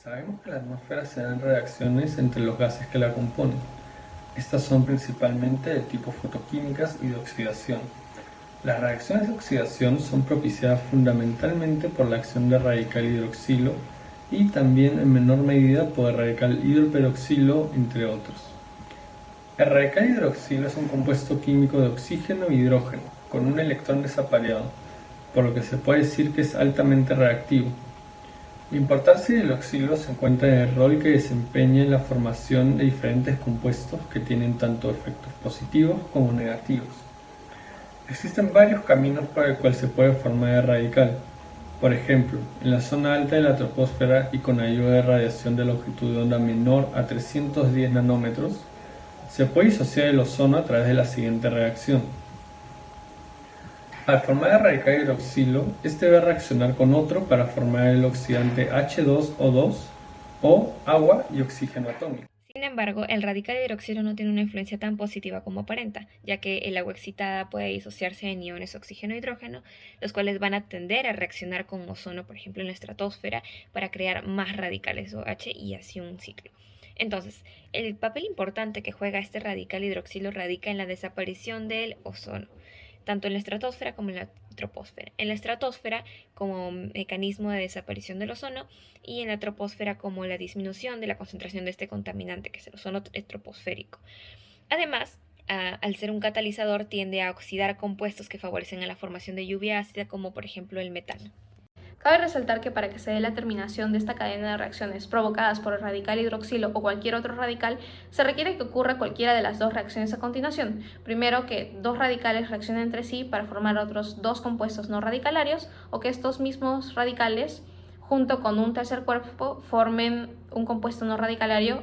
Sabemos que en la atmósfera se dan reacciones entre los gases que la componen. Estas son principalmente de tipo fotoquímicas y de oxidación. Las reacciones de oxidación son propiciadas fundamentalmente por la acción de radical hidroxilo y también en menor medida por el radical hidroperoxilo, entre otros. El radical hidroxilo es un compuesto químico de oxígeno e hidrógeno, con un electrón desapareado, por lo que se puede decir que es altamente reactivo. La importancia del hidroxilo se encuentra en el rol que desempeña en la formación de diferentes compuestos que tienen tanto efectos positivos como negativos. Existen varios caminos por el cual se puede formar el radical. Por ejemplo, en la zona alta de la troposfera y con ayuda de radiación de longitud de onda menor a 310 nanómetros, se puede disociar el ozono a través de la siguiente reacción. Al formar el radical hidroxilo, este va a reaccionar con otro para formar el oxidante H2O2 o agua y oxígeno atómico. Sin embargo, el radical hidroxilo no tiene una influencia tan positiva como aparenta, ya que el agua excitada puede disociarse en iones oxígeno e hidrógeno, los cuales van a tender a reaccionar con ozono, por ejemplo, en la estratosfera, para crear más radicales OH y así un ciclo. Entonces, el papel importante que juega este radical hidroxilo radica en la desaparición del ozono, tanto en la estratosfera como en la troposfera. En la estratosfera como mecanismo de desaparición del ozono y en la troposfera como la disminución de la concentración de este contaminante, que es el ozono troposférico. Además, al ser un catalizador, tiende a oxidar compuestos que favorecen a la formación de lluvia ácida, como por ejemplo el metano. Cabe resaltar que para que se dé la terminación de esta cadena de reacciones provocadas por el radical hidroxilo o cualquier otro radical, se requiere que ocurra cualquiera de las dos reacciones a continuación. Primero, que dos radicales reaccionen entre sí para formar otros dos compuestos no radicalarios, o que estos mismos radicales, junto con un tercer cuerpo, formen un compuesto no radicalario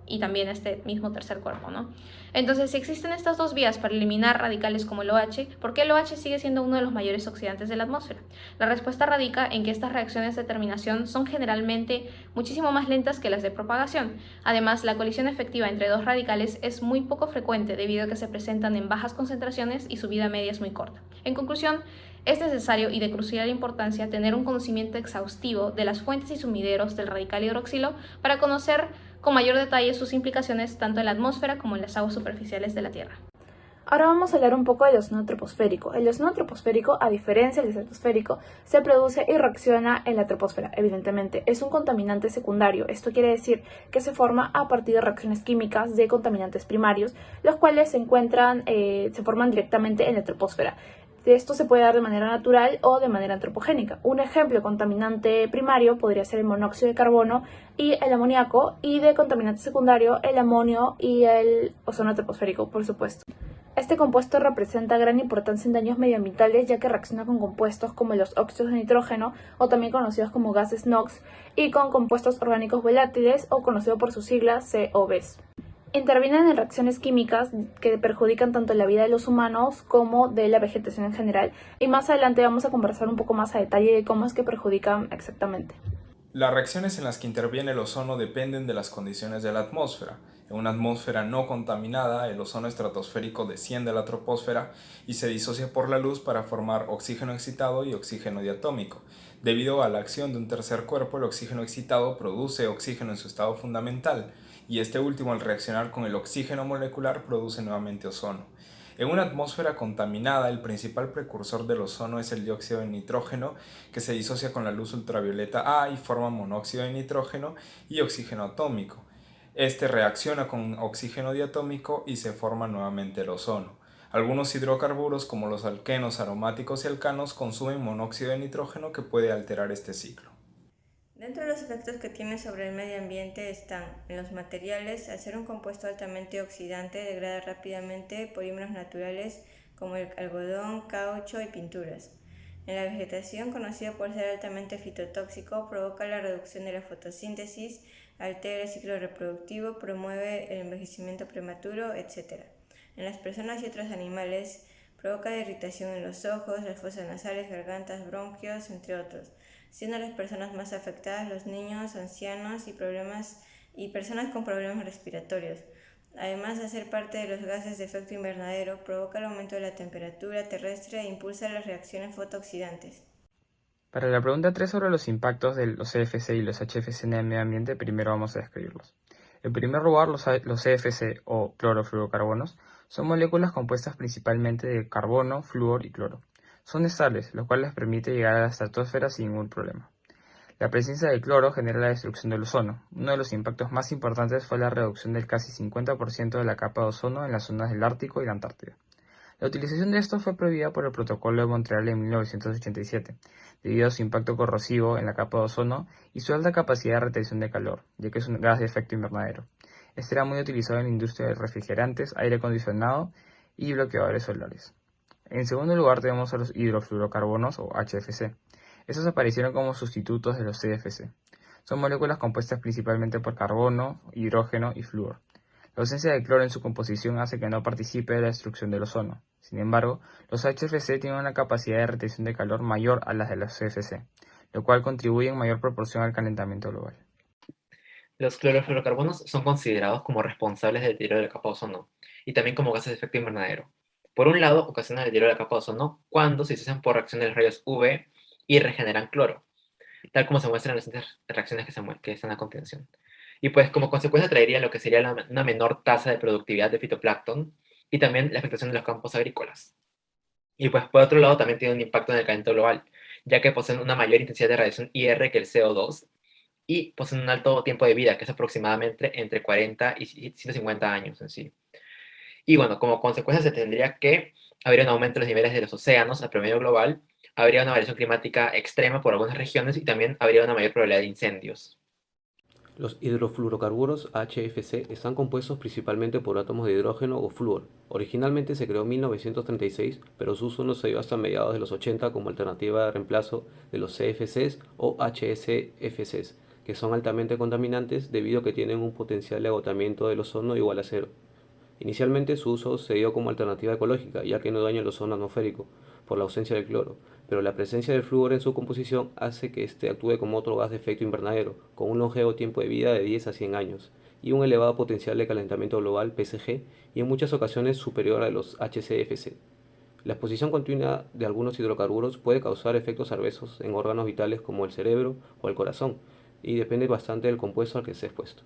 y también este mismo tercer cuerpo, ¿no? Entonces, si existen estas dos vías para eliminar radicales como el OH, ¿por qué el OH sigue siendo uno de los mayores oxidantes de la atmósfera? La respuesta radica en que estas reacciones de terminación son generalmente muchísimo más lentas que las de propagación. Además, la colisión efectiva entre dos radicales es muy poco frecuente debido a que se presentan en bajas concentraciones y su vida media es muy corta. En conclusión, es necesario y de crucial importancia tener un conocimiento exhaustivo de las fuentes y sumideros del radical hidroxilo para conocer con mayor detalle sus implicaciones tanto en la atmósfera como en las aguas superficiales de la Tierra. Ahora vamos a hablar un poco del ozono troposférico. El ozono troposférico, a diferencia del estratosférico, se produce y reacciona en la troposfera. Evidentemente, es un contaminante secundario. Esto quiere decir que se forma a partir de reacciones químicas de contaminantes primarios, los cuales se forman directamente en la troposfera. Esto se puede dar de manera natural o de manera antropogénica. Un ejemplo de contaminante primario podría ser el monóxido de carbono y el amoníaco, y de contaminante secundario el amonio y el ozono troposférico, por supuesto. Este compuesto representa gran importancia en daños medioambientales, ya que reacciona con compuestos como los óxidos de nitrógeno, o también conocidos como gases NOx, y con compuestos orgánicos volátiles, o conocido por sus siglas COBs. Intervienen en reacciones químicas que perjudican tanto la vida de los humanos como de la vegetación en general, y más adelante vamos a conversar un poco más a detalle de cómo es que perjudican exactamente. Las reacciones en las que interviene el ozono dependen de las condiciones de la atmósfera. En una atmósfera no contaminada, el ozono estratosférico desciende a la troposfera y se disocia por la luz para formar oxígeno excitado y oxígeno diatómico. Debido a la acción de un tercer cuerpo, el oxígeno excitado produce oxígeno en su estado fundamental, y este último, al reaccionar con el oxígeno molecular, produce nuevamente ozono. En una atmósfera contaminada, el principal precursor del ozono es el dióxido de nitrógeno, que se disocia con la luz ultravioleta A y forma monóxido de nitrógeno y oxígeno atómico. Este reacciona con oxígeno diatómico y se forma nuevamente el ozono. Algunos hidrocarburos, como los alquenos aromáticos y alcanos, consumen monóxido de nitrógeno, que puede alterar este ciclo. Dentro de los efectos que tiene sobre el medio ambiente están, en los materiales, al ser un compuesto altamente oxidante, degrada rápidamente polímeros naturales como el algodón, caucho y pinturas. En la vegetación, conocida por ser altamente fitotóxico, provoca la reducción de la fotosíntesis, altera el ciclo reproductivo, promueve el envejecimiento prematuro, etc. En las personas y otros animales, provoca irritación en los ojos, las fosas nasales, gargantas, bronquios, entre otros, siendo las personas más afectadas los niños, ancianos y personas con problemas respiratorios. Además de ser parte de los gases de efecto invernadero, provoca el aumento de la temperatura terrestre e impulsa las reacciones fotooxidantes. Para la pregunta 3 sobre los impactos de los CFC y los HFC en el medio ambiente, primero vamos a describirlos. En primer lugar, los CFC o clorofluorocarbonos son moléculas compuestas principalmente de carbono, flúor y cloro. Son estables, lo cual les permite llegar a la estratosfera sin ningún problema. La presencia de cloro genera la destrucción del ozono. Uno de los impactos más importantes fue la reducción del casi 50% de la capa de ozono en las zonas del Ártico y la Antártida. La utilización de esto fue prohibida por el Protocolo de Montreal en 1987, debido a su impacto corrosivo en la capa de ozono y su alta capacidad de retención de calor, ya que es un gas de efecto invernadero. Este era muy utilizado en la industria de refrigerantes, aire acondicionado y bloqueadores solares. En segundo lugar tenemos a los hidrofluorocarbonos o HFC. Estos aparecieron como sustitutos de los CFC. Son moléculas compuestas principalmente por carbono, hidrógeno y flúor. La ausencia de cloro en su composición hace que no participe de la destrucción del ozono. Sin embargo, los HFC tienen una capacidad de retención de calor mayor a las de los CFC, lo cual contribuye en mayor proporción al calentamiento global. Los clorofluorocarbonos son considerados como responsables del deterioro de la capa de ozono y también como gases de efecto invernadero. Por un lado, ocasionan el deterioro de la capa de ozono cuando se disocian por reacción de los rayos UV y regeneran cloro, tal como se muestra en las siguientes reacciones que están a continuación. Y pues como consecuencia traería lo que sería una menor tasa de productividad de fitoplancton y también la afectación de los campos agrícolas. Y pues por otro lado también tiene un impacto en el calentamiento global, ya que poseen una mayor intensidad de radiación IR que el CO2 y poseen un alto tiempo de vida, que es aproximadamente entre 40 y 150 años en sí. Y bueno, como consecuencia se tendría que habría un aumento de los niveles de los océanos a promedio global, habría una variación climática extrema por algunas regiones y también habría una mayor probabilidad de incendios. Los hidrofluorocarburos HFC están compuestos principalmente por átomos de hidrógeno o flúor. Originalmente se creó en 1936, pero su uso no se dio hasta mediados de los 80 como alternativa de reemplazo de los CFCs o HCFCs, que son altamente contaminantes debido a que tienen un potencial de agotamiento del ozono igual a cero. Inicialmente su uso se dio como alternativa ecológica, ya que no daña el ozono atmosférico por la ausencia del cloro, pero la presencia del flúor en su composición hace que éste actúe como otro gas de efecto invernadero, con un longevo tiempo de vida de 10 a 100 años y un elevado potencial de calentamiento global (PSG) y en muchas ocasiones superior a los HCFC. La exposición continua de algunos hidrocarburos puede causar efectos adversos en órganos vitales como el cerebro o el corazón, y depende bastante del compuesto al que esté expuesto.